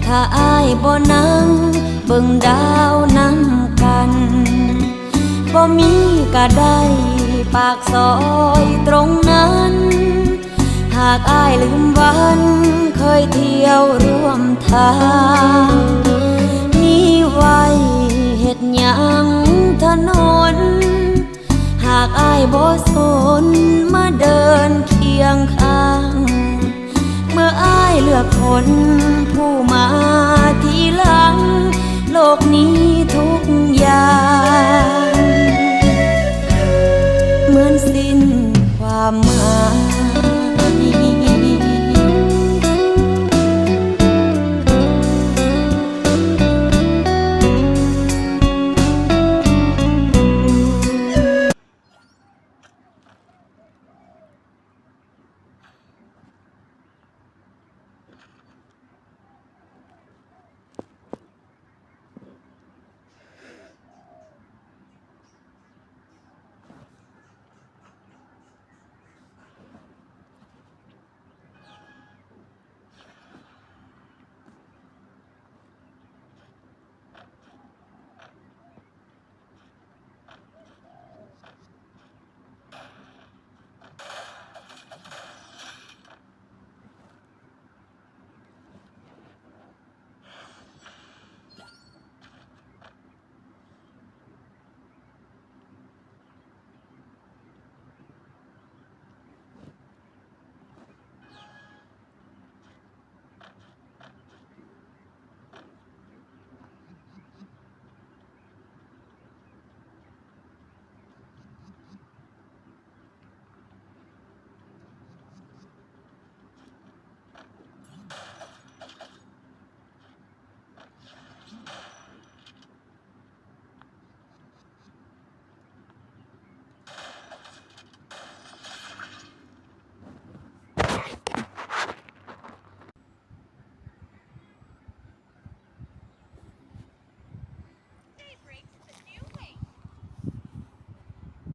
ถ้าอ้ายบ่นั่งเบิ่งดาวนำกันบ่มีก็ได้ปากซอยตรงนั้นหากอ้ายลืมวันเคยเที่ยวร่วมทางมีไว้เฮ็ดหยังถนนหากอ้ายบ่สนมาเดินเคียงข้างเมื่ออ้ายเลือกคนผู้มาทีหลังโลกนี้ทุกอย่างเหมือนสิ้นความหมาย